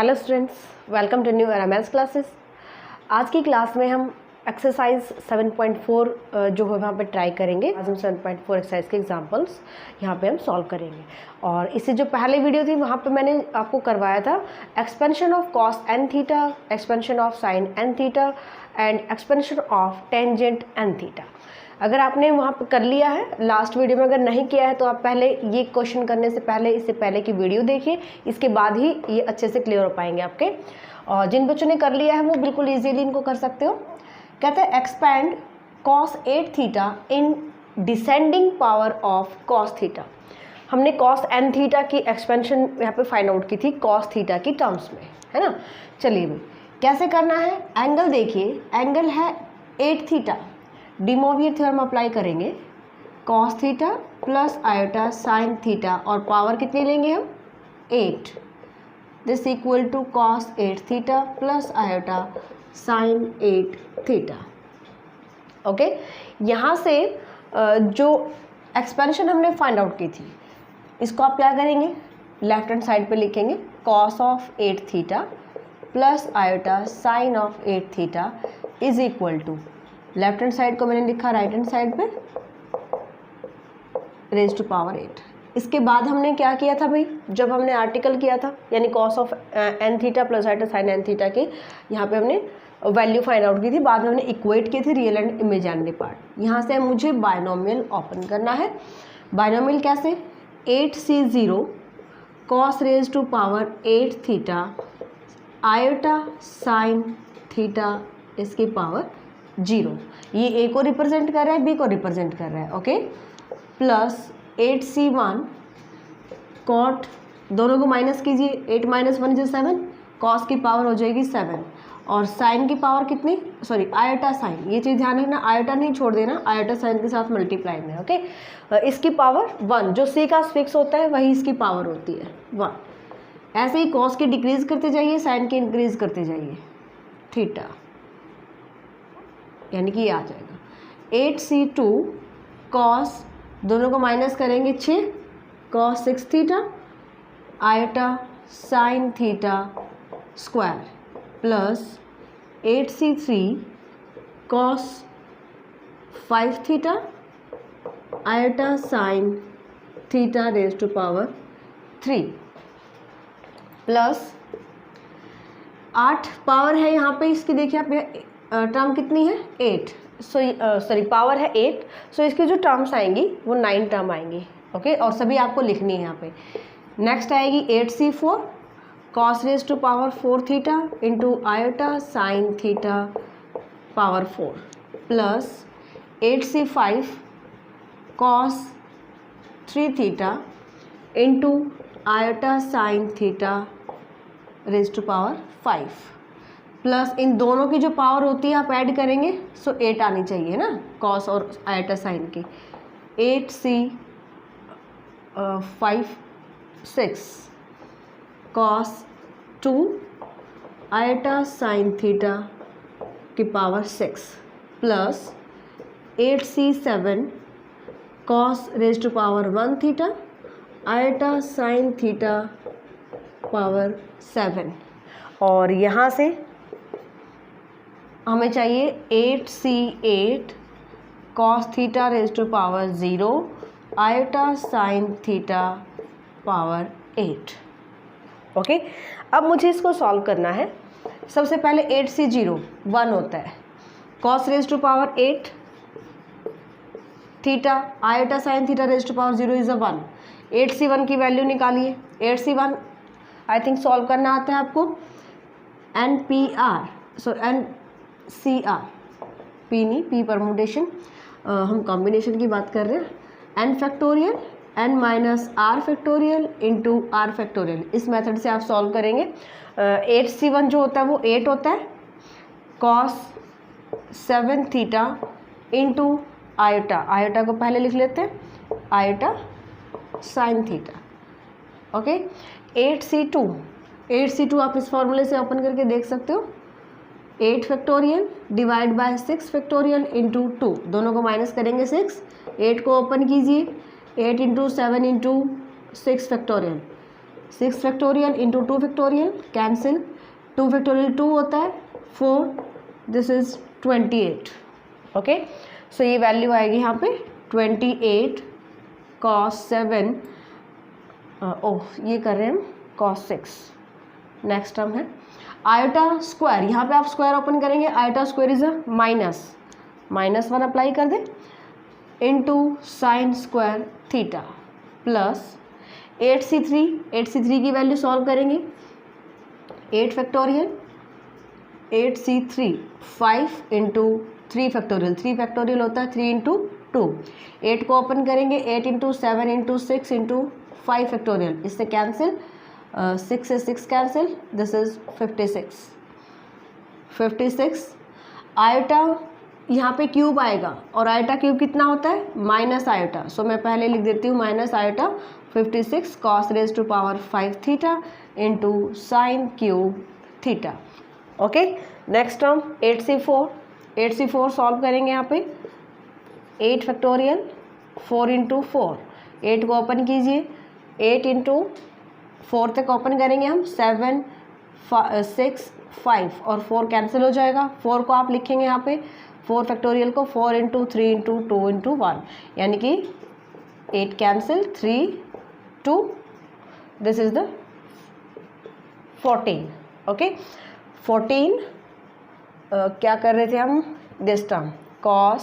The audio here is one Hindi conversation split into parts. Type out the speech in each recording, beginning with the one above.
Hello students, welcome to new MS classes. आज की क्लास में हम एक्सरसाइज 7.4 जो है वहाँ पे ट्राई करेंगे। आज हम 7.4 एक्सरसाइज के एग्जांपल्स यहाँ पे हम सॉल्व करेंगे। और इससे जो पहले वीडियो थी वहाँ पे मैंने आपको करवाया था expansion of cos n theta, expansion of sine n theta and expansion of tangent n theta. अगर आपने वहाँ पर कर लिया है लास्ट वीडियो में, अगर नहीं किया है तो आप पहले ये क्वेश्चन करने से पहले इससे पहले की वीडियो देखिए, इसके बाद ही ये अच्छे से क्लियर हो पाएंगे आपके। और जिन बच्चों ने कर लिया है वो बिल्कुल इजीली इनको कर सकते हो। कहते हैं expand cos 8 theta in descending power of cos theta. हमने कॉस एन थीटा की एक्सपेंशन यहाँ पे फाइंड आउट की थी कॉस थीटा की टर्म्स में, है ना। चलिए भाई कैसे करना है। एंगल देखिए, एंगल है 8 theta, De Moivre theorem apply करेंगे, cos theta plus iota sine theta और पावर कितनी लेंगे हम 8, this equal to cos 8 theta plus iota sine 8 theta. Okay, यहाँ से जो एक्सपेंशन हमने फाइंड आउट की थी इसको आप क्या करेंगे, लेफ्ट हैंड साइड पे लिखेंगे cos of 8 theta plus iota sine of 8 theta is equal to, left hand side को मैंने लिखा राइट हैंड साइड पे, रेज टू पावर 8। इसके बाद हमने क्या किया था भाई, जब हमने आर्टिकल किया था यानी cos of n theta plus iota sine n theta की यहाँ पे हमने वैल्यू फाइंड आउट की थी, बाद में हमने इक्वेट की थी रियल एंड इमेजिनरी पार्ट। यहाँ से मुझे बायनोमियल ओपन करना है। बायनोमियल कैसे, 8c0 cos raise to power 8 theta iota sine theta इसकी पावर 0। ये ए को रिप्रेजेंट कर रहा है, बी को रिप्रेजेंट कर रहा है, ओके। प्लस 8c1 कॉट, दोनों को माइनस कीजिए, 8 माइनस 1 इज 7, कॉस की पावर हो जाएगी 7 और साइन की पावर कितनी, सॉरी आयोटा साइन, ये चीज़ ध्यान रखना, आयोटा नहीं छोड़ देना, आयोटा साइन के साथ मल्टीप्लाई में, ओके। इसकी पावर 1, जो सी का फिक्स होता है वही इसकी पावर होती है 1। ऐसे ही कॉस की डिक्रीज करते जाइए, साइन की इंक्रीज करते जाइए, थीटा यानी कि ये आ जाएगा 8c2 कॉस, दोनों को माइनस करेंगे 6 cos 6 theta iota sine theta square plus 8c3 cos 5 theta iota sine theta raise to power 3 plus 8 power है यहाँ पे इसकी, देखिए आप टर्म कितनी है 8, सॉरी पावर है 8, सो इसकी जो टर्म्स आएंगी वो 9 टर्म आएंगी, ओके। और सभी आपको लिखनी है यहाँ पे। नेक्स्ट आएगी 8c4 cos raise to power 4 theta into iota sine theta power 4 plus 8c5 cos 3 theta into iota sine theta raise to power 5 plus इन दोनों की जो पावर होती है आप ऐड करेंगे, सो 8 आनी चाहिए ना कॉस और आयोटा साइन की। 8c5 6 cos 2 iota sine theta की power 6 plus 8c7 cos raise to power 1 theta iota sine theta power 7। और यहाँ से हमें चाहिए 8c8 cos theta raise to power 0 iota sine theta power 8, okay. अब मुझे इसको सॉल्व करना है। सबसे पहले 8c0 1 होता है, cos raise to power 8 theta iota sine theta raise to power 0 is a 1। 8c1 की वैल्यू निकालिए। 8c1 आई थिंक सॉल्व करना आता है आपको, NPR, सो NCR, P नहीं, P परमुटेशन, हम कॉम्बिनेशन की बात कर रहे हैं, n factorial n minus r factorial into r factorial. इस मेथड से आप सॉल्व करेंगे। 8c1 जो होता है वो 8 होता है, cos 7 theta into iota, iota को पहले लिख लेते हैं, iota sine theta, okay. 8c2 आप इस फॉर्मूले से ओपन करके देख सकते हो, 8 factorial divide by 6 factorial into 2, दोनों को माइनस करेंगे 6, 8 को ओपन कीजिए, 8 into 7 into 6 factorial 6 factorial into 2 factorial, cancel, 2 factorial 2 होता है 4, दिस इज 28। ओके, सो ये वैल्यू आएगी यहाँ पे 28 cos 7, ये कर रहे हैं हम cos 6। नेक्स्ट टर्म है आयोटा स्क्वायर, यहाँ पे आप स्क्वायर ओपन करेंगे, iota square is a -1 apply कर दें into sine square theta plus 8c3 की वैल्यू सॉल्व करेंगे, 8 factorial 8c3 5 into 3 factorial, 3 factorial होता है 3 इंटू 2, 8 को ओपन करेंगे 8 इंटू 7 इंटू 6 इंटू 5 फैक्टोरियल, इससे कैंसिल, 6 से 6 कैंसिल, दिस इज 56। आयोटा यहाँ पे क्यूब आएगा और आयोटा क्यूब कितना होता है माइनस आयोटा, सो मैं पहले लिख देती हूँ minus iota 56 cos raise to power 5 theta into sine cube theta. Okay, next term 8c4 solve करेंगे, यहाँ पे 8 फैक्टोरियल 4 इंटू 4, 8 को ओपन कीजिए, 8 इंटू 4 तक ओपन करेंगे हम, 7 6 5 और 4 कैंसिल हो जाएगा, 4 को आप लिखेंगे यहाँ पे 4 फैक्टोरियल को 4 इंटू 3 इंटू 2 इंटू 1, यानी कि 8 cancel, 3 2, this is the 14। Okay, 14 क्या कर रहे थे हम, this term cos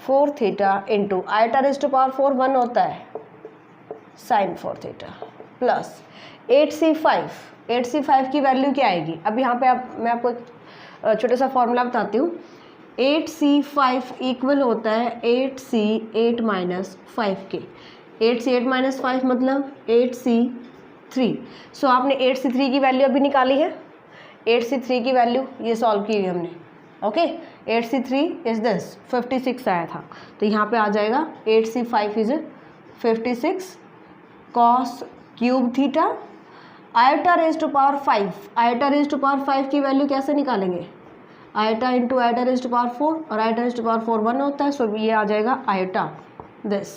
4 theta into iota raise to power 4 1 होता है साइन 4 थीटा प्लस 8c5 की वैल्यू क्या आएगी। अब यहाँ पे मैं आपको एक छोटा सा फॉर्मूला बताती हूँ। 8c5 इक्वल होता है 8c8 माइनस 5 के, 8c8 माइनस 5 मतलब 8c3। सो आपने 8c3 की वैल्यू अभी निकाली है, 8c3 की वैल्यू ये सॉल्व की हुई हमने। ओके, 8c3 इज दिस 56 आया था, तो यहाँ पे आ जाएगा 8c5 is 56 cos cube theta, iota raise to power 5, iota raise to power 5 की वैल्यू कैसे निकालेंगे, iota into iota raise to power 4 और आयोटा रेज टू पावर 4 1 होता है, सो ये आ जाएगा आयोटा दिस,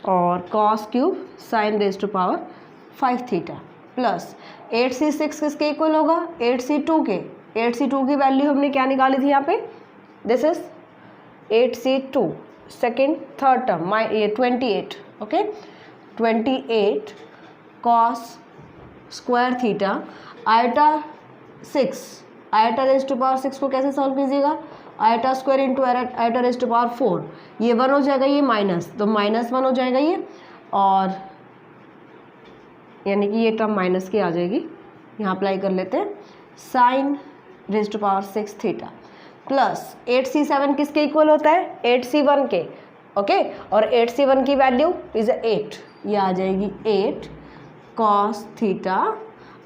और cos cube sine raise to power 5 theta plus 8c6 किसके इक्वल होगा, 8c2 के, 8c2 की वैल्यू हमने क्या निकाली थी यहाँ पे, this is 8c2 second third term ये 28। Okay, 28 cos square theta, iota 6, iota raise to power 6 को कैसे सॉल्व कीजिएगा, iota square into iota raise to power 4, ये 1 हो जाएगा, ये माइनस, तो -1 हो जाएगा ये, और यानी कि ये टर्म माइनस की आ जाएगी, यहाँ अप्लाई कर लेते हैं sine raise to power 6 theta plus 8c7 किसके इक्वल होता है, 8c1 के। ओके, और 8c1 की वैल्यू इज 8, ये आ जाएगी 8 cos theta,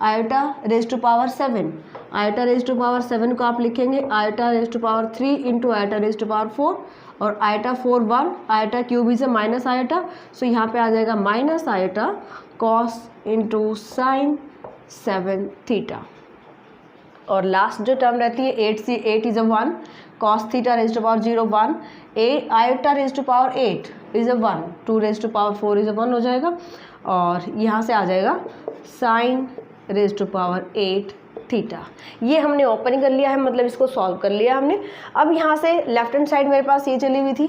iota raise to power 7, iota raise to power 7 को आप लिखेंगे iota raise to power 3 into iota raise to power 4 और iota 4 1, iota cube is minus iota, so यहाँ पे आ जाएगा minus iota cos into sine 7 theta. और लास्ट जो टर्म रहती है 8c8 is 1 cos theta raise to power 0 1, iota raise to power 8 is 1, 2 raise to power 4 is 1 हो जाएगा, और यहाँ से आ जाएगा sine raise to power 8 theta. ये हमने ओपन कर लिया है, मतलब इसको सॉल्व कर लिया हमने। अब यहाँ से लेफ्ट हैंड साइड मेरे पास ये चली हुई थी,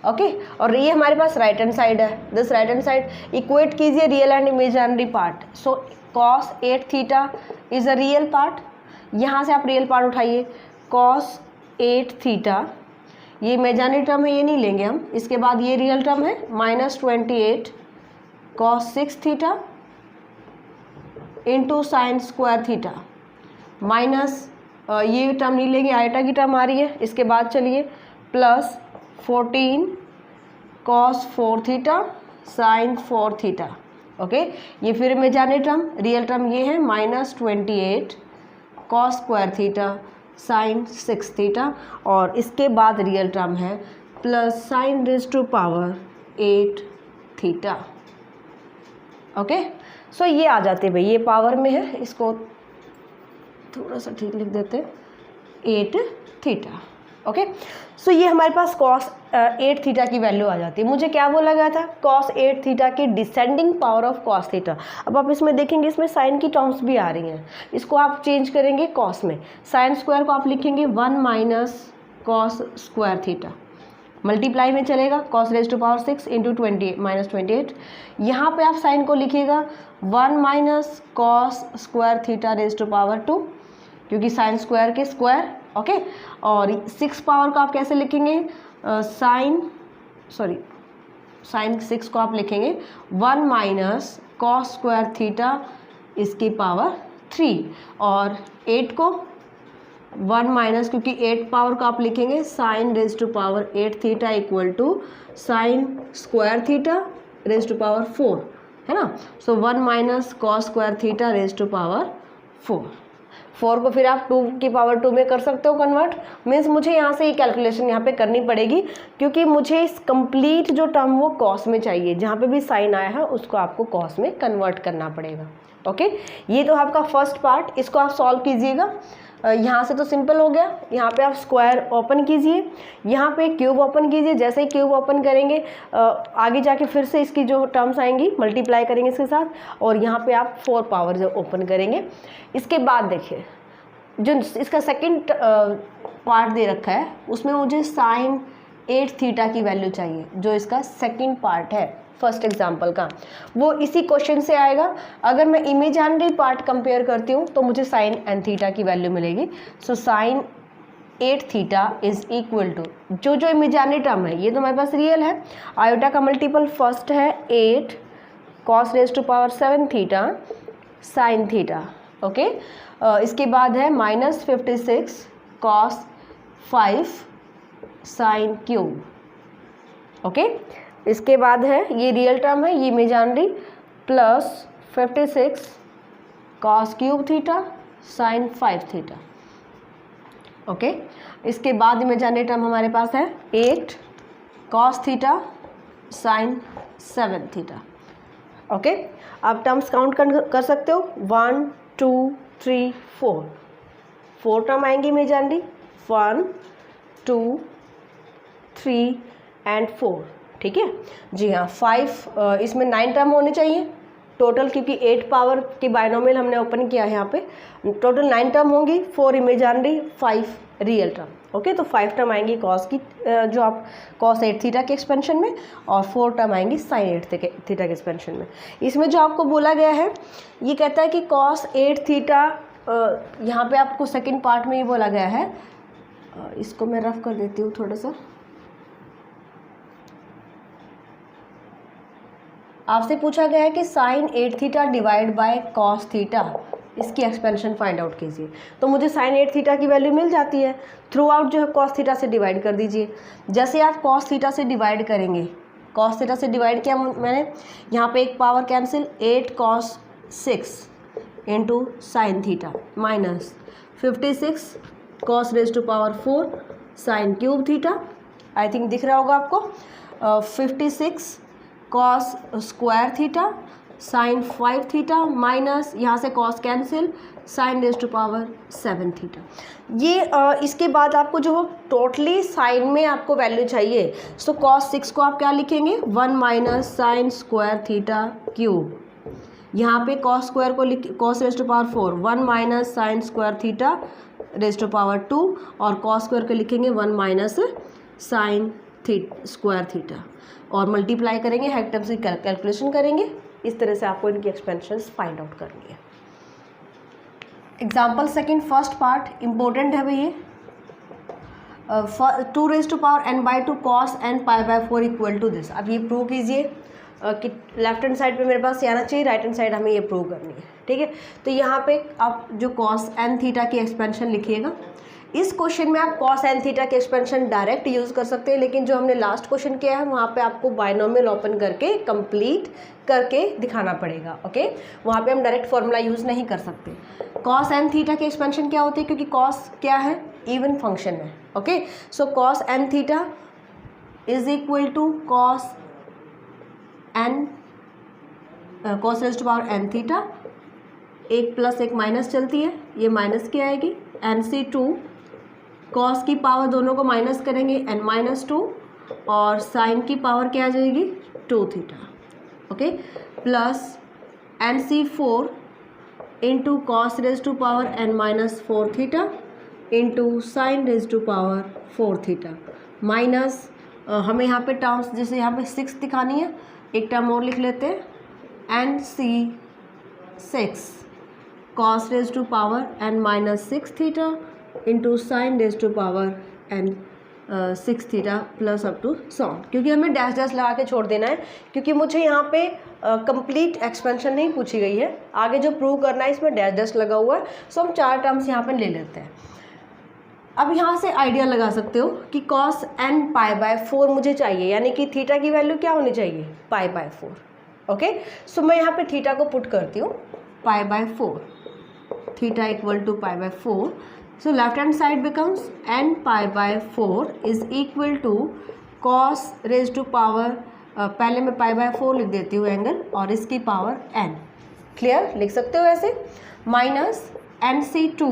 ओके, और ये हमारे पास राइट हैंड साइड है, this right hand side equate कीजिए real and imaginary part, so cos 8 theta is a real part, यहाँ से आप रियल पार्ट उठाइए, cos 8 थीटा, ये इमेजिनरी टर्म है, ये नहीं लेंगे हम, इसके बाद ये रियल टर्म है -28 cos 6 theta into sign square theta minus ये टर्म नहीं लेंगे, आयोटा की टर्म आ रही है, इसके बाद चलिए plus 14 cos 4 theta sine 4 theta. Okay, ये फिर इमेजिनरी टर्म, रियल टर्म ये है -28 cos square theta sine 6 theta, और इसके बाद रियल टर्म है plus sine raise to power 8 theta. Okay, so ये आ जाते भाई, ये पावर में है, इसको थोड़ा सा ठीक लिख देते 8 थीटा। ओके। सो ये हमारे पास cos 8 थीटा की वैल्यू आ जाती है। मुझे क्या बोला गया था, cos 8 थीटा की descending power of cos theta. अब आप इसमें देखेंगे इसमें साइन की टर्म्स भी आ रही हैं, इसको आप चेंज करेंगे cos में। साइन स्क्वायर को आप लिखेंगे 1 minus cos square theta, multiply में चलेगा cos raise to power 6 into 28 minus 28। यहाँ पे आप साइन को लिखिएगा 1 minus cos square theta raise to power 2, क्योंकि साइन स्क्वायर के स्क्वायर, ओके। और 6 पावर को आप कैसे लिखेंगे, साइन 6 को आप लिखेंगे 1 माइनस cos स्क्वायर थीटा इसकी पावर 3, और 8 को 1 माइनस, क्योंकि 8 पावर को आप लिखेंगे sine raise to power 8 theta equal to sine square theta raise to power 4, है ना। So 1 minus cos square theta raise to power 4 को फिर आप 2 की पावर 2 में कर सकते हो कन्वर्ट। मीन्स मुझे यहाँ से ये कैलकुलेशन यहाँ पे करनी पड़ेगी, क्योंकि मुझे इस कंप्लीट जो टर्म वो कॉस में चाहिए, जहाँ पे भी साइन आया है उसको आपको कॉस में कन्वर्ट करना पड़ेगा। ओके, ये तो आपका फर्स्ट पार्ट, इसको आप सॉल्व कीजिएगा। यहाँ से तो सिंपल हो गया, यहाँ पे आप स्क्वायर ओपन कीजिए, यहाँ पे क्यूब ओपन कीजिए। जैसे ही क्यूब ओपन करेंगे आगे जाके फिर से इसकी जो टर्म्स आएंगी मल्टीप्लाई करेंगे इसके साथ, और यहाँ पे आप 4 पावर जो ओपन करेंगे। इसके बाद देखिए जो इसका सेकंड पार्ट दे रखा है उसमें मुझे साइन 8 थीटा की वैल्यू चाहिए, जो इसका सेकंड पार्ट है फर्स्ट एग्जाम्पल का, वो इसी क्वेश्चन से आएगा। अगर मैं इमेजिनरी पार्ट कंपेयर करती हूँ तो मुझे साइन एन थीटा की वैल्यू मिलेगी। So sine 8 theta is equal to जो इमेजिनरी टर्म है, ये तो हमारे पास रियल है। आयोटा का मल्टीपल फर्स्ट है 8 cos raise to power 7 theta sine theta, okay. इसके बाद है minus 56 cos 5 sine cube, okay. इसके बाद है ये रियल टर्म है, ये imaginary, plus 56 cos cube theta sine 5 theta, okay. इसके बाद इमेजिनरी टर्म हमारे पास है 8 cos theta sine 7 theta, okay. आप टर्म्स काउंट कर सकते हो, 1 2 3 4 टर्म आएंगी इमेजिनरी, 1 2 3 एंड 4, ठीक है जी हाँ। 5 इसमें 9 टर्म होने चाहिए टोटल, क्योंकि 8 पावर की बाइनोमियल हमने ओपन किया है यहाँ पे। टोटल 9 टर्म होंगी, 4 इमेजिनरी 5 रियल टर्म, ओके। तो 5 टर्म आएंगी कॉस की जो आप cos 8 थीटा के एक्सपेंशन में, और 4 टर्म आएंगी साइन 8 थीटा के एक्सपेंशन में। इसमें जो आपको बोला गया है ये कहता है कि cos 8 थीटा, यहाँ पे आपको सेकेंड पार्ट में ये बोला गया है, इसको मैं रफ कर देती हूँ थोड़ा सा। आपसे पूछा गया है कि sine 8 theta divide by cos theta, इसकी एक्सपेंशन फाइंड आउट कीजिए। तो मुझे साइन 8 थीटा की वैल्यू मिल जाती है, थ्रू आउट जो है cos थीटा से डिवाइड कर दीजिए। जैसे आप cos थीटा से डिवाइड करेंगे, cos थीटा से डिवाइड किया मैंने, यहाँ पे एक power cancel, 8 cos 6 into sine theta minus 56 cos raise to power 4 sine cube theta, I think दिख रहा होगा आपको, 56 cos square theta sine 5 theta minus यहाँ से cos cancel sine raise to power 7 theta. ये इसके बाद आपको जो टोटली साइन में आपको वैल्यू चाहिए, सो cos 6 को आप क्या लिखेंगे, 1 minus sine square theta cube. यहाँ पे cos स्क्वायर को cos raise to power 4 1 minus sine square theta raise to power 2, और cos स्क्वायर को लिखेंगे 1 माइनस साइन स्क्वायर थीटा, और मल्टीप्लाई करेंगे, हेड टर्म्स की कैलकुलेशन करेंगे। इस तरह से आपको इनकी एक्सपेंशंस फाइंड आउट करनी है। Example second first part important है भैया, 2 raise to power n/2 cos n π/4 equal to this. अब ये प्रूव कीजिए कि लेफ्ट हैंड साइड पे मेरे पास ये आना चाहिए, राइट हैंड साइड हमें ये प्रूव करनी है, ठीक है। तो यहाँ पे आप जो cos n थीटा की एक्सपेंशन लिखिएगा। इस क्वेश्चन में आप cos n थीटा की एक्सपेंशन डायरेक्ट यूज़ कर सकते हैं, लेकिन जो हमने लास्ट क्वेश्चन किया है वहाँ पे आपको बाइनोमियल ओपन करके कंप्लीट करके दिखाना पड़ेगा, ओके। वहाँ पे हम डायरेक्ट फॉर्मूला यूज़ नहीं कर सकते। cos n थीटा की एक्सपेंशन क्या होती है, क्योंकि cos क्या है, इवन फंक्शन है, okay. So cos n theta is equal to cos raise to power n theta, एक प्लस एक माइनस चलती है, ये माइनस की आएगी, NC2 कॉस की पावर दोनों को माइनस करेंगे n-2 और साइन की पावर क्या आ जाएगी 2 theta, okay, plus NC4 into cos raise to power n-4 theta into sine raise to power 4 theta minus हमें यहाँ पे टर्म्स जैसे यहाँ पे 6 दिखानी है, एक टर्म और लिख लेते हैं NC6 cos raise to power n-6 theta into sine raise to power n6 theta plus up to so on, क्योंकि हमें डैश डैश लगा के छोड़ देना है क्योंकि मुझे यहाँ पे कंप्लीट एक्सपेंशन नहीं पूछी गई है, आगे जो प्रूव करना है इसमें डैश डैश लगा हुआ है। सो हम 4 टर्म्स यहाँ पे ले लेते हैं। अब यहाँ से आइडिया लगा सकते हो कि cos n π/4 मुझे चाहिए, यानी कि थीटा की वैल्यू क्या होनी चाहिए π/4, ओके। सो मैं यहाँ पे थीटा को पुट करती हूँ π/4, theta equal to π/4। So left hand side becomes n π/4 is equal to cos raise to power, पहले मैं π/4 लिख देती हूँ एंगल और इसकी पावर n, क्लियर, लिख सकते हो ऐसे, minus NC2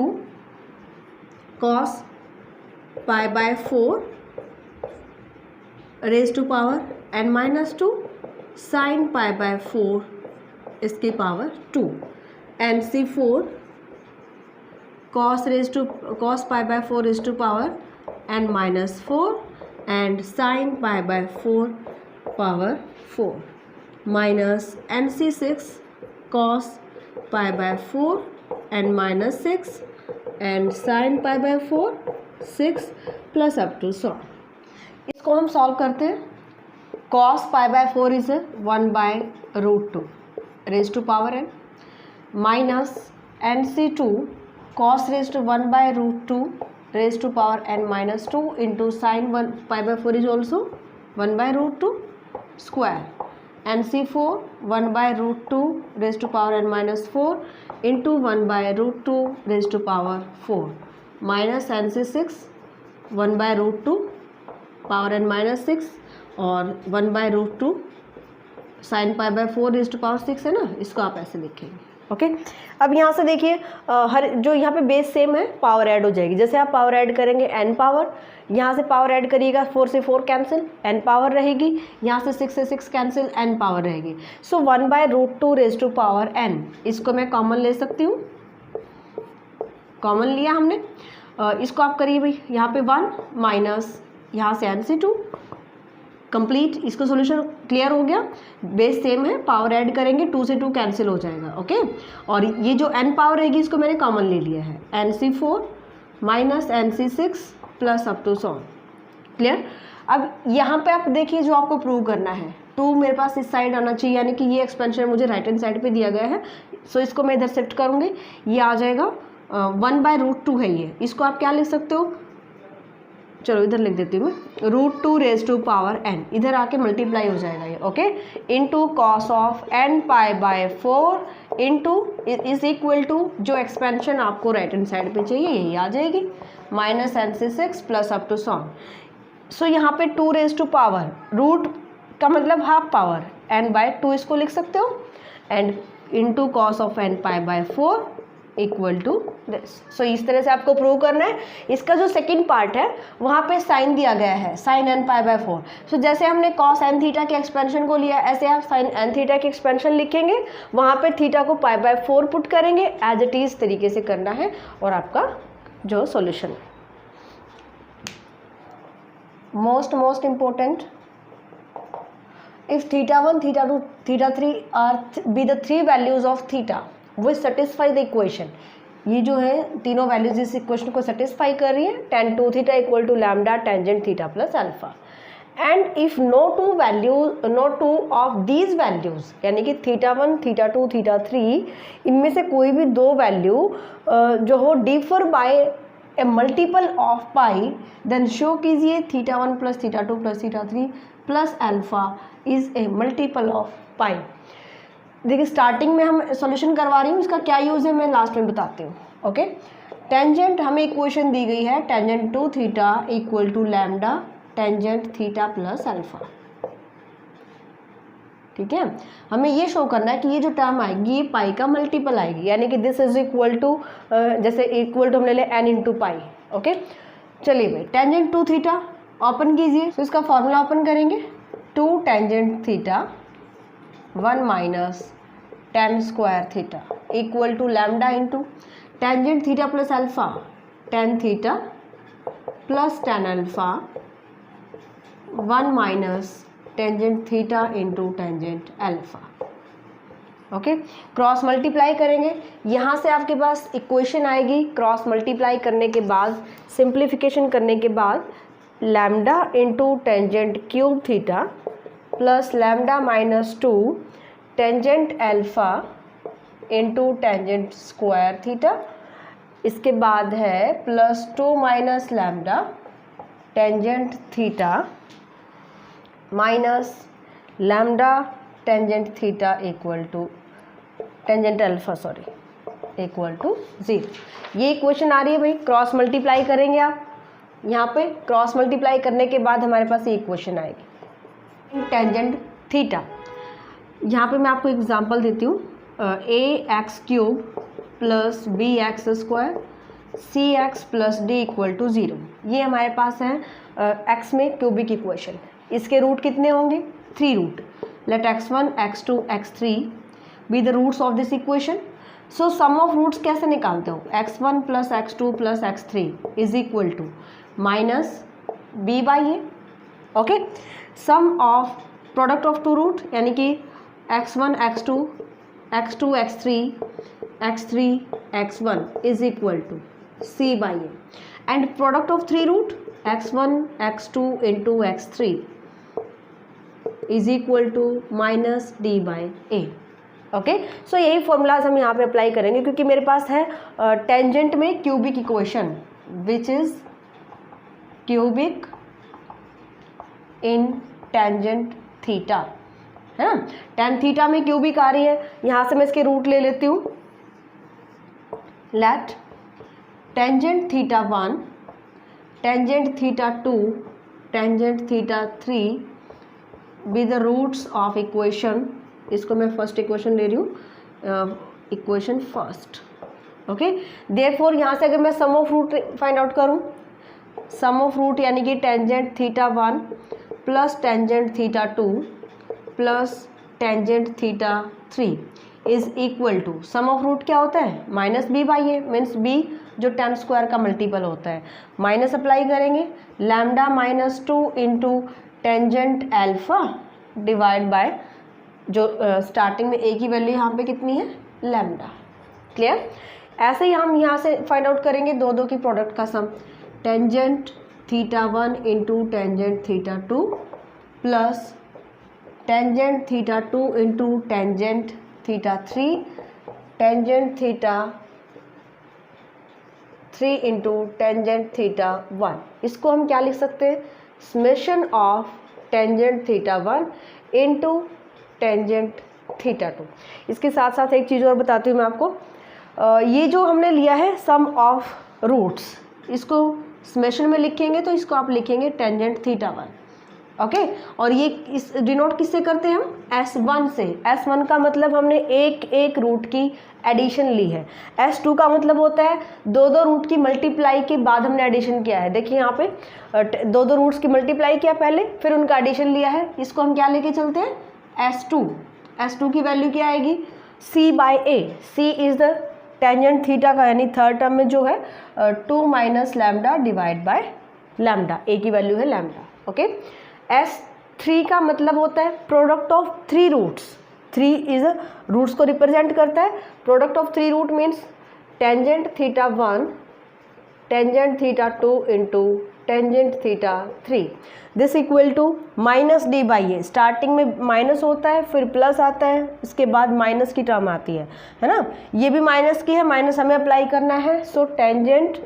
cos π/4 raise to power n-2 sine π/4 इसकी power 2, NC4 cos π/4 raise to power n-4 and sine π/4 power 4 minus NC6 cos π/4 n-6 and sine π/4 6 plus up to so. इसको हम सॉल्व करते हैं। cos π/4 is 1/√2 raise to power n minus NC2 cos raise to 1/√2 raise to power n-2 into sine π/4 is also 1/√2 square, NC4 1/√2 raise to power n-4 into 1/√2 raise to power 4 minus NC6 1/√2 power n-6 और 1/√2 साइन π/4 रेज टू पावर 6 है ना, इसको आप ऐसे लिखेंगे, ओके। अब यहाँ से देखिए हर जो यहाँ पे बेस सेम है, पावर ऐड हो जाएगी। जैसे आप पावर ऐड करेंगे n पावर, यहाँ से पावर ऐड करिएगा 4 से 4 कैंसिल, n पावर रहेगी, यहाँ से 6 से 6 कैंसिल, n पावर रहेगी। सो 1/√2 रेज टू पावर n, इसको मैं कॉमन ले सकती हूँ, कॉमन लिया हमने, इसको आप करिए भाई, यहाँ पे 1 माइनस यहाँ से NC2 कंप्लीट, इसको सॉल्यूशन क्लियर हो गया। बेस सेम है, पावर ऐड करेंगे 2 से 2 कैंसिल हो जाएगा, ओके। और ये जो n पावर रहेगी इसको मैंने कॉमन ले लिया है, NC4 minus NC6 plus up to so on, clear. अब यहाँ पे आप देखिए जो आपको प्रूव करना है, 2 मेरे पास इस साइड आना चाहिए, यानी कि ये एक्सपेंशन मुझे राइट हैंड साइड पे दिया गया है। सो इसको मैं इधर शिफ्ट करूँगी, ये आ जाएगा 1/√2 है ये, इसको आप क्या लिख सकते हो, चलो इधर लिख देती हूँ मैं, √2 रेज टू पावर n, इधर आके मल्टीप्लाई हो जाएगा ये, okay, into cos of n π/4 into is equal to जो एक्सपेंशन आपको राइट हैंड साइड पे चाहिए यही आ जाएगी, minus NC6 plus up to so on. So यहाँ पे 2 रेज टू पावर, रूट का मतलब हाफ पावर, n/2 इसको लिख सकते हो, and into cos of n π/4 equal to this. So इस तरह से आपको प्रूव करना है। इसका जो सेकंड पार्ट है वहाँ पे साइन दिया गया है, साइन n π/4। सो जैसे हमने कॉस n थीटा के एक्सपेंशन को लिया, ऐसे आप साइन n थीटा के एक्सपेंशन लिखेंगे, वहाँ पे थीटा को π/4 पुट करेंगे, एज इट इज़ तरीके से करना है, और आपका जो सॉल्यूशन है। Most important, if θ1, θ2, θ3 are be the 3 values of theta which satisfy the equation, ये जो है तीनों वैल्यूज इस इक्वेशन को सेटिस्फाई कर रही है, tan 2θ equal to lambda tangent theta plus alpha, and if no two of these values, यानी कि θ1, θ2, θ3 इनमें से कोई भी 2 वैल्यू जो हो differ by a multiple of pi, then show कीजिए θ1 plus θ2 plus θ3 plus alpha is a multiple of pi. देखिए स्टार्टिंग में हम सॉल्यूशन करवा रही हूँ, इसका क्या यूज़ है मैं लास्ट में बताती हूँ, ओके। टेंजेंट हमें इक्वेशन दी गई है, tangent two theta equal to lambda tangent theta plus alpha, ठीक है। हमें ये शो करना है कि ये जो टर्म आएगी ये पाई का मल्टीपल आएगी, यानी कि दिस इज इक्वल टू, जैसे इक्वल टू हम ले लें n इंटू पाई, ओके। चलिए भाई, टेंजेंट टू थीटा ओपन कीजिए, तो इसका फॉर्मूला ओपन करेंगे, 2 tangent theta 1 minus tan square theta equal to lambda into tangent theta plus alpha, tan theta plus tan alpha 1 minus tangent theta into tangent alpha. Okay, cross multiply करेंगे, यहाँ से आपके पास इक्वेशन आएगी, क्रॉस मल्टीप्लाई करने के बाद सिंप्लीफिकेशन करने के बाद lambda into tangent cube theta plus lambda minus 2 tangent alpha into tangent square theta, इसके बाद है plus 2 minus lambda tangent theta minus lambda tangent theta equal to tangent alpha equal to 0। ये इक्वेशन आ रही है भाई, क्रॉस मल्टीप्लाई करेंगे आप, यहाँ पे क्रॉस मल्टीप्लाई करने के बाद हमारे पास ये इक्वेशन आएगी टेंजेंट थीटा। यहाँ पे मैं आपको एग्जांपल देती हूँ, a x cube plus b x square c x plus d equal to 0। ये हमारे पास है एक्स में क्यूबिक इक्वेशन, इसके रूट कितने होंगे, 3 root. Let x1 x2 x3 be the roots of this equation. So sum of roots कैसे निकालते हो, x1 plus x2 plus x3 is equal to minus B by A. Okay, sum of product of two root यानी कि x1 x2 x2 x3 x3 x1 is equal to c by A, and product of three root x1 x2 into x3 is equal to minus D by A. Okay, सो यही फॉर्मूलाज हम यहाँ पे अप्लाई करेंगे, क्योंकि मेरे पास है टेंजेंट में cubic equation which is cubic in tangent theta, है ना, टेन थीटा में क्यूबिक आ रही है, यहाँ से मैं इसके रूट ले लेती हूँ। Let tangent theta 1 tangent theta 2 tangent theta 3 be the roots of equation, इसको मैं फर्स्ट इक्वेशन ले रही हूँ, इक्वेशन फर्स्ट। ओके, देयरफॉर यहाँ से अगर मैं sum of root find out करूँ, सम ऑफ रूट यानी कि tangent theta 1 plus tangent theta 2 plus tangent theta 3 is equal to, sum of root क्या होता है, minus B by A, means B जो टेन स्क्वायर का मल्टीपल होता है, माइनस अप्लाई करेंगे lambda minus 2 into tangent alpha divide by जो स्टार्टिंग में ए की वैल्यू यहाँ पे कितनी है, लैम्डा। क्लियर, ऐसे ही हम यहाँ से फाइंड आउट करेंगे दो दो की प्रोडक्ट का sum, tangent theta 1 into tangent theta 2 plus tangent theta 2 into tangent theta 3 tangent theta 3 into tangent theta 1। इसको हम क्या लिख सकते हैं, summation of tangent theta 1 into tangent theta 2। इसके साथ साथ एक चीज़ और बताती हूँ मैं आपको, ये जो हमने लिया है सम ऑफ रूट्स, इसको समेशन में लिखेंगे तो इसको आप लिखेंगे टेंजेंट थीटा 1। ओके, और ये इस डिनोट किससे करते हैं हम, S1 से। S1 का मतलब हमने एक एक रूट की एडिशन ली है, S2 का मतलब होता है दो दो रूट की मल्टीप्लाई के बाद हमने एडिशन किया है। देखिए यहाँ पे दो दो रूट्स की मल्टीप्लाई किया पहले, फिर उनका एडिशन लिया है, इसको हम क्या लेके चलते हैं, S2। S2 की वैल्यू क्या आएगी, C by a. C is the tangent theta का, यानी थर्ड टर्म में जो है 2 minus lambda divide by lambda, a की वैल्यू है लैम्डा। ओके, S3 का मतलब होता है product of three roots, 3 is roots को रिप्रेजेंट करता है, product of three root means tangent theta 1 tangent theta 2 into tangent theta 3, this equal to minus D by A. Starting में माइनस होता है, फिर प्लस आता है, इसके बाद माइनस की टर्म आती है ना, ये भी माइनस की है, माइनस हमें अप्लाई करना है। So tangent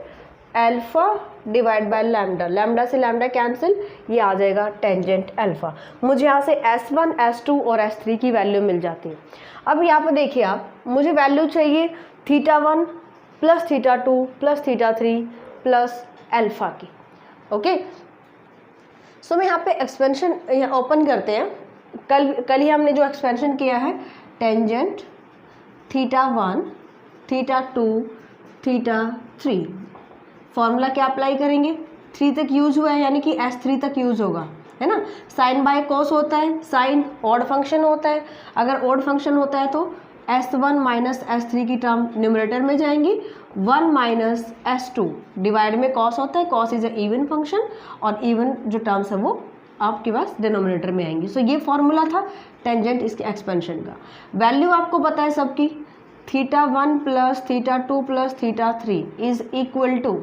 alpha divide by lambda, lambda से लैम्डा कैंसिल, ये आ जाएगा टेंजेंट अल्फा। मुझे यहाँ से S1 S2 और S3 की वैल्यू मिल जाती है। अब यहाँ पर देखिए आप, मुझे वैल्यू चाहिए theta 1 plus theta 2 plus theta 3 plus alpha की। ओके, सो मैं यहाँ पे एक्सपेंशन ओपन करते हैं, कल ही हमने जो एक्सपेंशन किया है, tangent theta 1 theta 2 theta 3, formula क्या अप्लाई करेंगे, 3 तक यूज हुआ है, यानी कि S3 तक यूज होगा, है ना। साइन बाय कॉस होता है, साइन ऑड फंक्शन होता है, अगर ऑड फंक्शन होता है तो S1 माइनस S3 की टर्म न्यूमरेटर में जाएंगी, 1 माइनस S2 डिवाइड में कॉस होता है, cos is a even function, और इवन जो टर्म्स है वो आपके पास डिनोमिनेटर में आएंगी। सो ये फॉर्मूला था टेंजेंट इसके एक्सपेंशन का। वैल्यू आपको पता है सबकी, θ1 plus θ2 plus θ3 is equal to,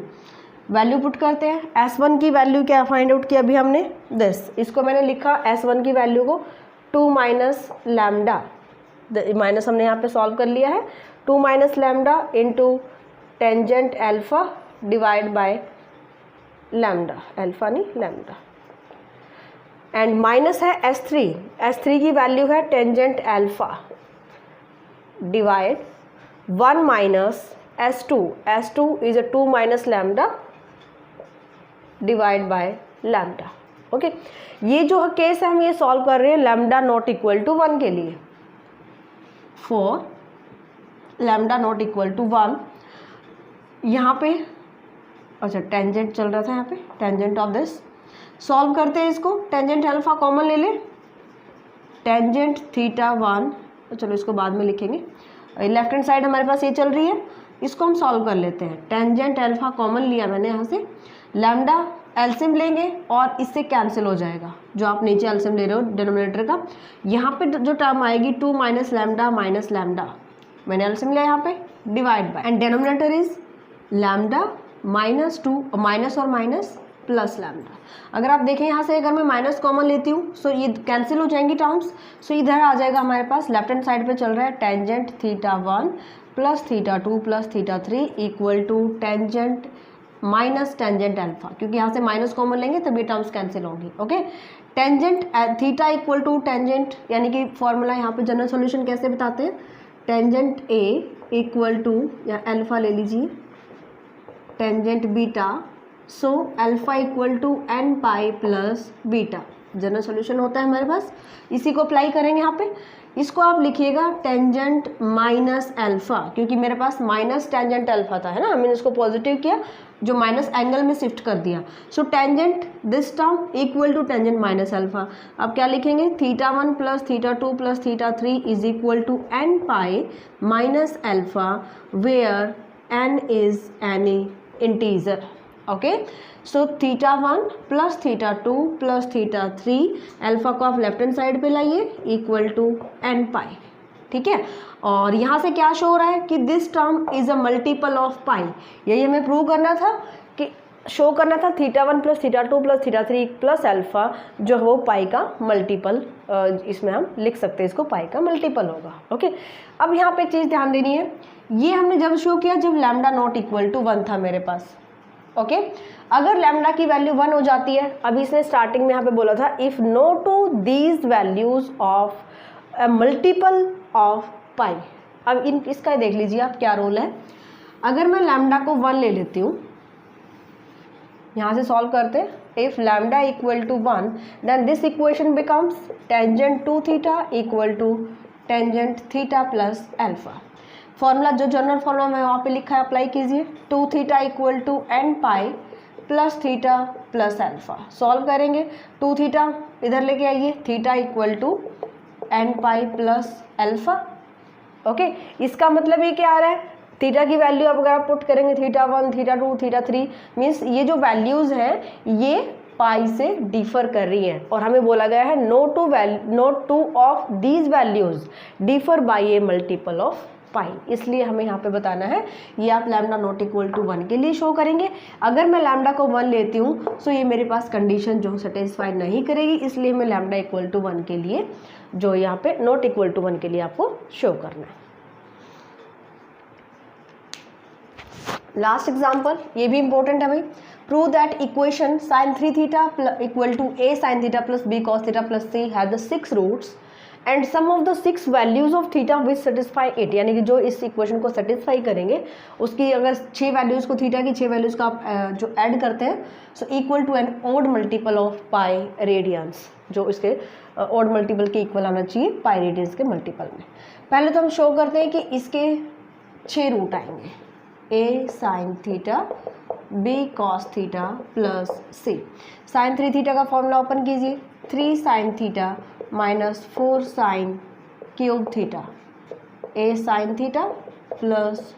value put करते हैं। S1 की वैल्यू क्या फाइंड आउट किया अभी हमने, दिस, इसको मैंने लिखा S1 की वैल्यू को 2 माइनस लैम्डा, माइनस हमने यहाँ पे सॉल्व कर लिया है, 2 minus lambda into tangent alpha divide by lambda, alpha नहीं लैम्डा, एंड माइनस है S3 की वैल्यू है tangent alpha divide 1 minus S2 is a 2 minus lambda divide by lambda. Okay, ये जो केस है हम ये सॉल्व कर रहे हैं लैम्डा नॉट इक्वल टू 1 के लिए, for lambda not equal to 1। यहाँ पे अच्छा टेंजेंट चल रहा था, यहाँ पे टेंजेंट ऑफ दिस सॉल्व करते हैं इसको, टेंजेंट अल्फा कॉमन ले लें, टेंजेंट θ1, चलो इसको बाद में लिखेंगे, लेफ्ट हैंड साइड हमारे पास ये चल रही है, इसको हम सॉल्व कर लेते हैं। टेंजेंट अल्फा कॉमन लिया मैंने यहाँ से, लैम्डा एलसीएम लेंगे और इससे कैंसिल हो जाएगा, जो आप नीचे एलसीएम ले रहे हो डिनोमिनेटर का, यहाँ पे जो टर्म आएगी 2 माइनस लैम्डा माइनस लैम्डा, मैंने एलसीएम लिया यहाँ पे, divide by, and denominator is lambda minus 2, minus और माइनस प्लस लैम्डा। अगर आप देखें यहाँ से अगर मैं माइनस कॉमन लेती हूँ सो ये कैंसिल हो जाएंगी टर्म्स, सो इधर आ जाएगा हमारे पास लेफ्ट हैंड साइड पे चल रहा है tangent θ1 plus θ2 plus θ3 equal to tangent minus tangent alpha, क्योंकि यहाँ से माइनस कॉमन लेंगे तब ये टर्म्स कैंसिल होंगी। Okay, tangent theta equal to tangent, यानी कि फॉर्मूला यहाँ पे जनरल सॉल्यूशन कैसे बताते हैं, टेंजेंट ए इक्वल टू, या अल्फा ले लीजिए, tangent beta, so alpha equal to n pi plus beta, general solution होता है हमारे पास, इसी को अप्लाई करेंगे यहाँ पे। इसको आप लिखिएगा टेंजेंट माइनस अल्फा, क्योंकि मेरे पास माइनस टेंजेंट अल्फा था, है ना, मैंने इसको पॉजिटिव किया, जो माइनस एंगल में शिफ्ट कर दिया, so tangent this term equal to tangent minus alpha. अब क्या लिखेंगे, θ1 plus θ2 plus θ3 is equal to n pi minus alpha where n is any integer. Okay, so θ1 plus θ2 plus θ3, alpha को आप लेफ्ट हैंड साइड पे लाइए, इक्वल टू n पाई, ठीक है। और यहाँ से क्या शो हो रहा है कि this term is a multiple of pi, यही हमें प्रूव करना था, कि शो करना था θ1 प्लस θ2 प्लस θ3 प्लस अल्फा जो है वो पाई का मल्टीपल, इसमें हम लिख सकते हैं इसको पाई का मल्टीपल होगा। ओके, अब यहाँ पे एक चीज़ ध्यान देनी है, ये हमने जब शो किया जब लैम्डा नॉट इक्वल टू 1 था मेरे पास। ओके, अगर लैम्डा की वैल्यू 1 हो जाती है, अभी इसने स्टार्टिंग में यहाँ पे बोला था if no two these values of a multiple of pi. अब इसका देख लीजिए आप क्या रोल है, अगर मैं लैम्डा को 1 ले लेती हूँ, यहाँ से सॉल्व करते हैं, if lambda equal to 1 then this equation becomes tangent 2 theta equal to tangent theta plus alpha. Formula जो जनरल फॉर्मूला मैं वहाँ पे लिखा है अप्लाई कीजिए, 2 theta equal to n pi plus theta plus alpha. Solve करेंगे, 2 थीटा इधर लेके आइए, theta equal to n pi plus alpha. Okay, इसका मतलब ये क्या आ रहा है, थीटा की वैल्यू अब अगर आप पुट करेंगे θ1 θ2 θ3 मीन्स ये जो वैल्यूज़ हैं ये पाई से डिफर कर रही हैं, और हमें बोला गया है not two of these values differ by a multiple of pi, इसलिए हमें यहाँ पे बताना है, ये आप लैम्डा नॉट इक्वल टू 1 के लिए शो करेंगे। अगर मैं लैम्डा को 1 लेती हूँ सो ये मेरे पास कंडीशन जो सेटिस्फाई नहीं करेगी, इसलिए मैं लैम्डा इक्वल टू 1 के लिए जो यहाँ पे नॉट इक्वल टू 1 के लिए आपको शो करना है। लास्ट एग्जाम्पल, ये भी इंपॉर्टेंट है भाई, prove that equation sine 3 theta equal to a sine theta plus b cos theta plus c have the 6 roots and sum of the 6 values of theta which satisfy it, यानी कि जो इस इक्वेशन को सेटिस्फाई करेंगे उसकी अगर 6 वैल्यूज़ को, थीटा की 6 वैल्यूज़ का आप जो ऐड करते हैं so equal to an odd multiple of pi radians, जो इसके ऑड मल्टीपल के इक्वल आना चाहिए पाई रेडियंस के मल्टीपल में। पहले तो हम शो करते हैं कि इसके 6 रूट आएंगे, a sine theta b cos theta plus c. Sine 3 theta का फॉर्मूला ओपन कीजिए, 3 sine theta minus 4 sine cube theta, a sine theta plus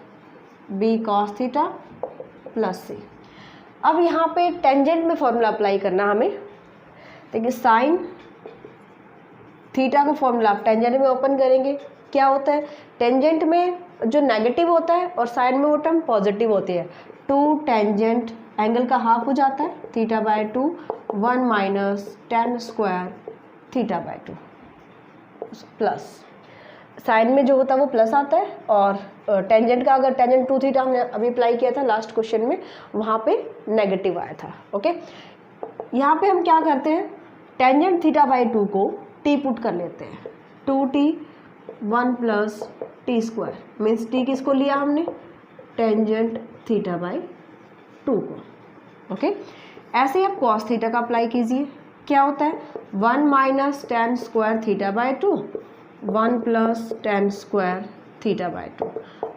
b cos theta plus c. अब यहाँ पे टेंजेंट में फॉर्मूला अप्लाई करना हमें। देखिए साइन थीटा का फॉर्मूला आप टेंजेंट में ओपन करेंगे, क्या होता है, टेंजेंट में जो नेगेटिव होता है और साइन में वो टर्म पॉजिटिव होती है, 2 टेंजेंट एंगल का हाफ हो जाता है theta by 2, 1 minus tan square theta by 2 plus sign में जो होता है वो प्लस आता है, और टेंजेंट का अगर टेंजेंट 2 थीटा हमने अभी अप्लाई किया था लास्ट क्वेश्चन में, वहाँ पे नेगेटिव आया था। ओके, यहाँ पे हम क्या करते हैं, टेंजेंट थीटा बाई 2 को टी पुट कर लेते हैं, 2t 1 plus t square, means T किसको लिया हमने, टेंजेंट थीटा बाई 2 को। ओके, ऐसे ही आप कॉस थीटा का अप्लाई कीजिए, क्या होता है 1 minus tan square theta by 2, 1 plus tan square theta by 2,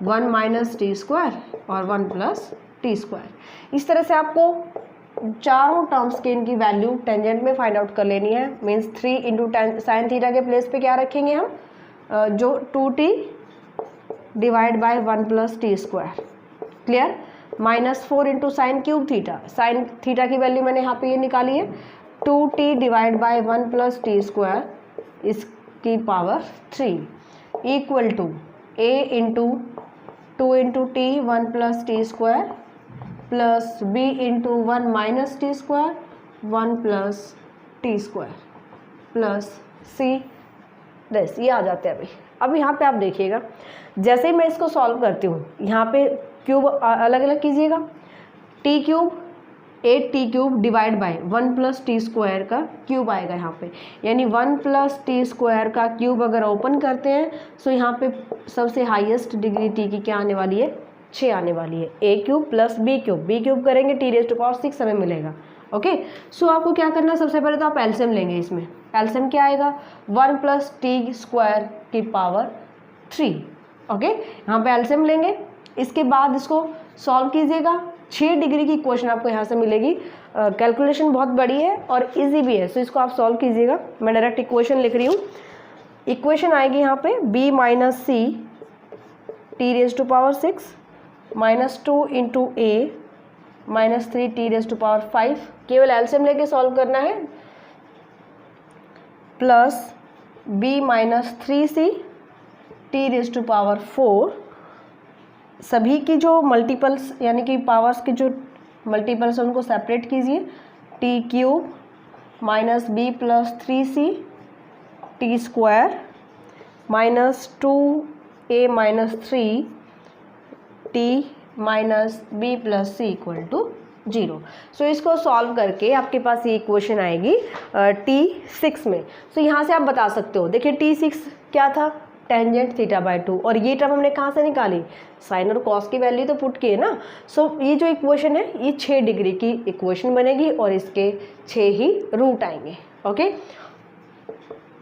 1 minus T square और 1 प्लस टी स्क्वायर। इस तरह से आपको चारों टर्म्स के इनकी वैल्यू टेंजेंट में फाइंड आउट कर लेनी है। मीन्स 3 इंटू साइन थीटा के प्लेस पे क्या रखेंगे हम, जो 2t divide by 1 plus t square, clear, minus 4 into sine cube theta, sine theta की वैल्यू मैंने यहाँ पे ये निकाली है 2t divide by 1 plus t square इसकी power 3 equal to a into 2 into t 1 plus t square plus b into 1 minus T square 1 plus t square plus c this, ये आ जाते हैं अभी। अब यहाँ पे आप देखिएगा, जैसे ही मैं इसको सॉल्व करती हूँ, यहाँ पे क्यूब अलग अलग कीजिएगा, T cube 8t cube divide by 1 plus t square का क्यूब आएगा यहाँ पे, यानी 1 प्लस टी स्क्वायर का क्यूब अगर ओपन करते हैं तो यहाँ पे सबसे हाईएस्ट डिग्री t की क्या आने वाली है, 6 आने वाली है, a cube plus b cube करेंगे t रेज़ टू पावर 6 हमें मिलेगा। ओके, सो आपको क्या करना है, सबसे पहले तो आप एलसीएम लेंगे, इसमें एलसीएम क्या आएगा 1 प्लस टी स्क्वायर की पावर 3। ओके, यहाँ पे एलसीएम लेंगे, इसके बाद इसको सॉल्व कीजिएगा, 6 डिग्री की इक्वेशन आपको यहाँ से मिलेगी। कैलकुलेशन बहुत बड़ी है और इजी भी है, सो इसको आप सॉल्व कीजिएगा। मैं डायरेक्ट इक्वेशन लिख रही हूँ, इक्वेशन आएगी यहाँ पे b minus C T raise to power 6 minus 2 into A minus 3 T raise to power 5, केवल एलसीएम लेके सॉल्व करना है, plus b minus 3c T raise to power 4, सभी की जो मल्टीपल्स यानी कि पावर्स के जो मल्टीपल्स हैं उनको सेपरेट कीजिए, T cube minus B plus 3c T square minus 2a minus 3 T minus B plus C equal to 0। So इसको सॉल्व करके आपके पास ये इक्वेशन आएगी t6 में। सो यहाँ से आप बता सकते हो, देखिए t6 क्या था, टेंजेंट थीटा बाय 2, और ये टर्म हमने कहाँ से निकाली, साइन और कॉस की वैल्यू तो पुट की है ना। सो ये जो इक्वेशन है ये 6 डिग्री की इक्वेशन बनेगी और इसके 6 ही रूट आएंगे। Okay,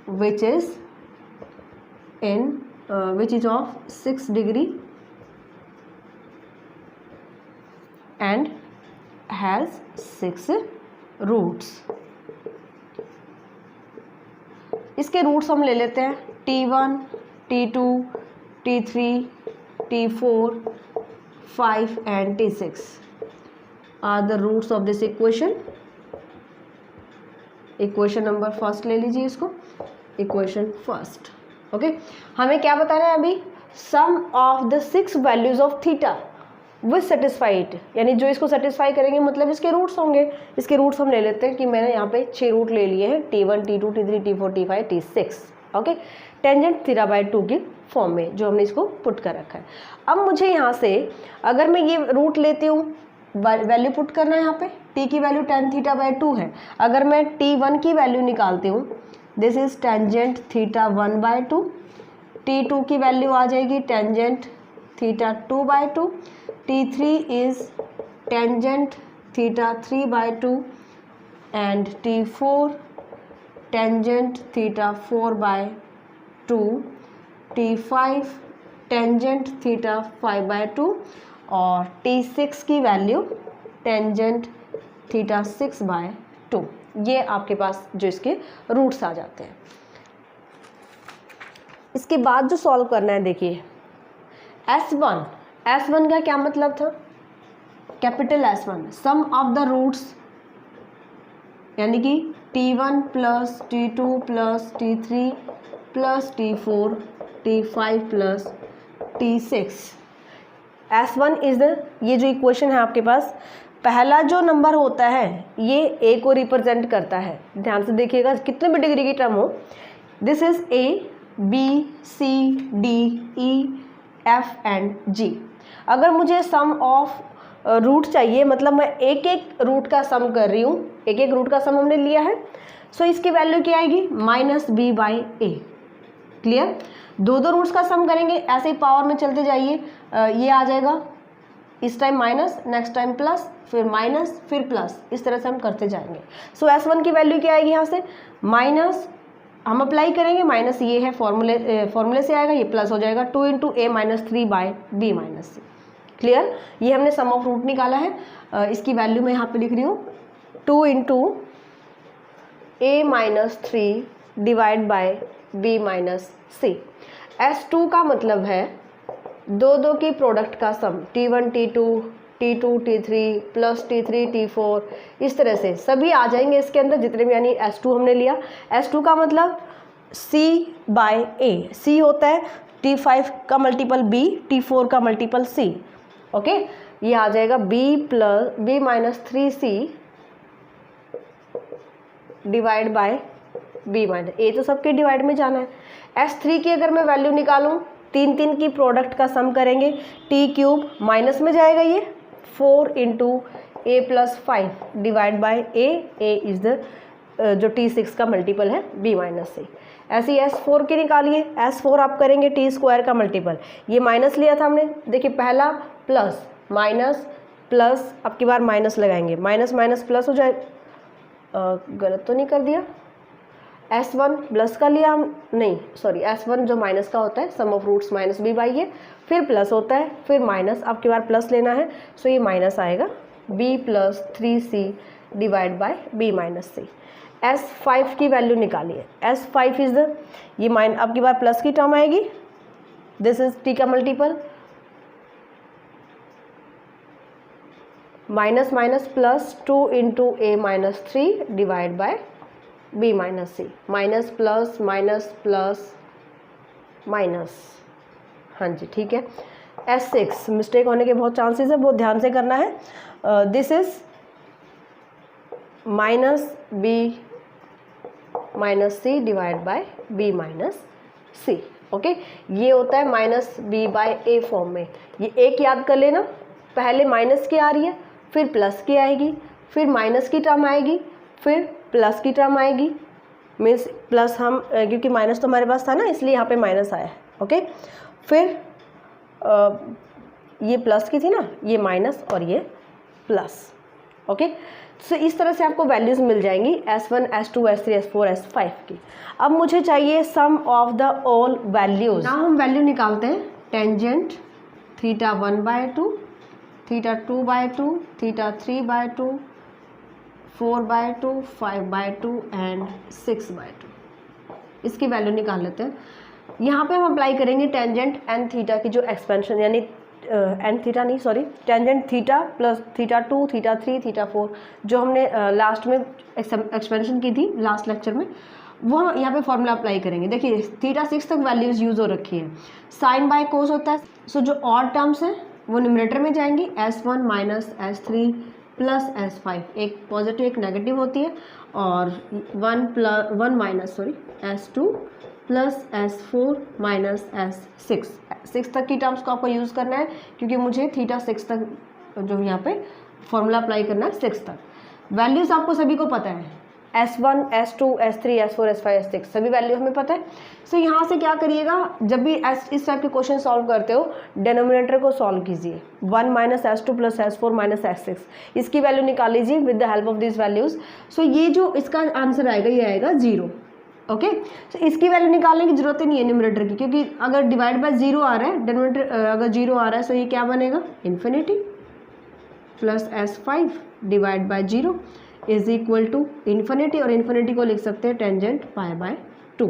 which is of 6 degree and has 6 roots। इसके रूट्स हम ले लेते हैं, t1 t2 t3 t4 5 and t6 are the roots of this equation। Equation number first ले लीजिए इसको, इक्वेशन फर्स्ट। ओके, हमें क्या बताना है अभी, sum of the 6 values of theta with satisfied, यानी जो इसको सेटिस्फाई करेंगे मतलब इसके रूट्स होंगे। इसके रूट्स हम ले लेते हैं कि मैंने यहाँ पे 6 रूट ले लिए हैं, t1 t2 t3 t4 t5 t6। Okay, tangent theta by 2 की फॉर्म में जो हमने इसको पुट कर रखा है। अब मुझे यहाँ से अगर मैं ये रूट लेती हूँ, वैल्यू पुट करना है यहाँ पे, t की वैल्यू tan थीटा बाय 2 है, अगर मैं t1 की वैल्यू निकालती हूँ, this is tangent theta 1 by 2, t2 की वैल्यू आ जाएगी tangent theta 2 by 2, t3 is tangent theta 3 by 2 and t4 tangent theta 4 by 2, t5 tangent theta 5 by 2 और t6 की वैल्यू टेंजेंट थीटा 6/2। ये आपके पास जो इसके रूट्स आ जाते हैं। इसके बाद जो सॉल्व करना है, देखिए S1 का क्या मतलब था, capital S1 sum of the roots, यानी कि T1 plus T2 plus T3 plus T4 T5 plus T6। S1 is the, ये जो इक्वेशन है आपके पास, पहला जो नंबर होता है ये A को रिप्रेजेंट करता है। ध्यान से देखिएगा, कितने भी डिग्री की टर्म हो, this is A, B, C, D, E, F and G। अगर मुझे सम ऑफ रूट चाहिए, मतलब मैं एक एक रूट का सम कर रही हूँ, एक एक रूट का सम हमने लिया है, सो इसकी वैल्यू क्या आएगी, -b/a। क्लियर, दो रूट्स का सम करेंगे, ऐसे ही पावर में चलते जाइए, ये आ जाएगा, इस time minus, next time plus, फिर माइनस, फिर प्लस, इस तरह से हम करते जाएंगे। सो S1 की वैल्यू क्या आएगी, यहाँ से माइनस हम अप्लाई करेंगे, माइनस ये है फॉर्मूले से आएगा, ये प्लस हो जाएगा 2 × a - 3/b - c। क्लियर, ये हमने सम ऑफ रूट निकाला है। इसकी वैल्यू मैं यहाँ पे लिख रही हूँ 2 × a - 3 /b - c। S2 का मतलब है दो की प्रोडक्ट का सम, T1 T2 T2 T3 plus T3 T4, इस तरह से सभी आ जाएंगे इसके अंदर जितने भी, यानी S2 हमने लिया। S2 का मतलब C/A, C होता है T5 का मल्टीपल B, T4 का मल्टीपल C। ओके, ये आ जाएगा B - 3C /b - a, तो सबके डिवाइड में जाना है। S3 की अगर मैं वैल्यू निकालूं, तीन की प्रोडक्ट का सम करेंगे, T³ माइनस में जाएगा, ये 4 × a + 5 /a, a is the जो T6 का मल्टीपल है b - c। ऐसे ही S4 की निकालिए, S4 आप करेंगे T² का मल्टीपल, ये माइनस लिया था हमने, देखिए पहला प्लस माइनस प्लस, अब की बार माइनस लगाएंगे, माइनस माइनस प्लस हो जाए, गलत तो नहीं कर दिया, S1 प्लस का लिया हम, नहीं सॉरी, S1 जो माइनस का होता है, सम ऑफ रूट्स -b/a, फिर प्लस होता है, फिर माइनस, अब की बार प्लस लेना है, सो ये माइनस आएगा b + 3c /b - c। S5 की वैल्यू निकालिए, S5 इज द, ये अब की बार प्लस की टर्म आएगी, दिस इज t का multiple, minus minus plus 2 × a - 3 /b - c, minus plus minus plus minus, हाँ जी ठीक है। S6 मिस्टेक होने के बहुत चांसेस है, बहुत ध्यान से करना है, this is -b - c /b - c। Okay, ये होता है -b/a फॉर्म में। ये एक याद कर लेना, पहले माइनस की आ रही है, फिर प्लस की आएगी, फिर माइनस की टर्म आएगी, फिर प्लस की टर्म आएगी, मीन्स प्लस हम, क्योंकि माइनस तो हमारे पास था ना, इसलिए यहाँ पे माइनस आया है। ओके, फिर ये प्लस की थी ना, ये माइनस और ये प्लस। ओके, तो इस तरह से आपको वैल्यूज़ मिल जाएंगी S1 S2 S3 S4 S5 की। अब मुझे चाहिए सम ऑफ द ऑल वैल्यूज। ना हम वैल्यू निकालते हैं, tangent theta 1/2 theta 2/2 theta 3/2 4/2 5/2 and 6/2। इसकी वैल्यू निकाल लेते हैं। यहाँ पे हम अप्लाई करेंगे टेंजेंट एन थीटा की जो एक्सपेंशन, यानी एन थीटा नहीं sorry, tangent theta plus theta 2 theta 3 theta 4 जो हमने लास्ट में एक्सपेंशन की थी लास्ट लेक्चर में, वो हम यहाँ पे फॉर्मूला अप्लाई करेंगे। देखिए थीटा 6 तक वैल्यूज़ यूज़ हो रखी है, साइन बाय कोस होता है, सो जो ऑड टर्म्स हैं वो न्यूमरेटर में जाएंगी, S1 minus S3 plus S5, एक पॉजिटिव एक नेगेटिव होती है, और 1 minus S2 plus S4 minus S6, 6 तक की टर्म्स को आपको यूज़ करना है, क्योंकि मुझे थीटा 6 तक जो यहाँ पे फॉर्मूला अप्लाई करना है 6 तक। वैल्यूज़ आपको सभी को पता है, S1 S2 S3 S4 S5 S6 सभी वैल्यू हमें पता है। सो यहाँ से क्या करिएगा, जब भी इस टाइप के क्वेश्चन सॉल्व करते हो, डिनोमिनेटर को सॉल्व कीजिए, 1 minus S2 plus S4 minus S6, इसकी वैल्यू निकाल लीजिए with the help of this values. So ये जो इसका आंसर आएगा ये आएगा 0। ओके, सो इसकी वैल्यू निकालने की जरूरत ही नहीं है न्यूमरेटर की, क्योंकि अगर डिवाइड बाय 0 आ रहा है, डिनोमिनेटर अगर 0 आ रहा है, सो ये क्या बनेगा, infinity. Plus S5 divide by 0 is equal to infinity, और इन्फिनिटी को लिख सकते हैं tangent pi by 2।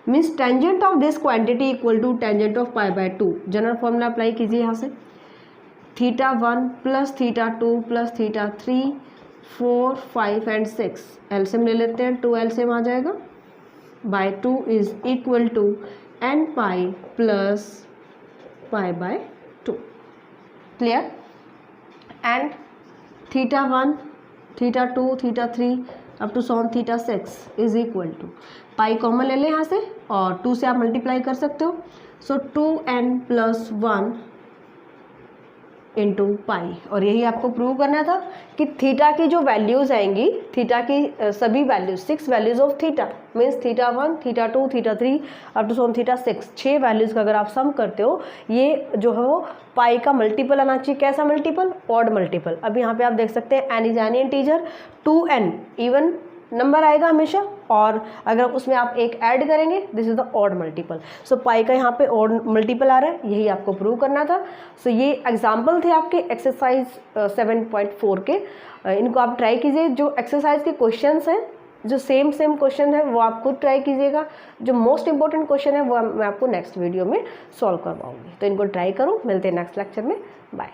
Means tangent of this quantity equal to tangent of pi by 2। General formula apply कीजिए यहाँ से, θ1 प्लस θ2 प्लस θ3 4 5 एंड 6 एलसीएम ले लेते हैं, 2 एलसीएम आ जाएगा by 2 is equal to n pi plus pi by 2। Clear? And θ1 θ2 θ3 up to so on θ6 is equal to pi common ले लें यहाँ से और 2 से आप मल्टीप्लाई कर सकते हो। सो 2n प्लस 1 इंटू पाई, और यही आपको प्रूव करना था कि थीटा की जो वैल्यूज़ आएंगी, थीटा की सभी values 6 values of theta means θ1 θ2 θ3 up to so on θ6, 6 values का अगर आप सम करते हो, ये जो है वो पाई का मल्टीपल आना चाहिए। कैसा मल्टीपल? Odd multiple. अब यहाँ पे आप देख सकते हैं n is any integer, 2n even number आएगा हमेशा, और अगर उसमें आप एक ऐड करेंगे this is the odd multiple. So pi का यहाँ पे ऑड मल्टीपल आ रहा है, यही आपको प्रूव करना था। सो ये एग्जाम्पल थे आपके एक्सरसाइज 7.4 के, इनको आप ट्राई कीजिए। जो एक्सरसाइज के क्वेश्चंस हैं, जो सेम क्वेश्चन है वो आप खुद ट्राई कीजिएगा। जो मोस्ट इंपॉर्टेंट क्वेश्चन है वो मैं आपको नेक्स्ट वीडियो में सॉल्व करवाऊंगी, तो इनको ट्राई करो। मिलते हैं नेक्स्ट लेक्चर में, बाय।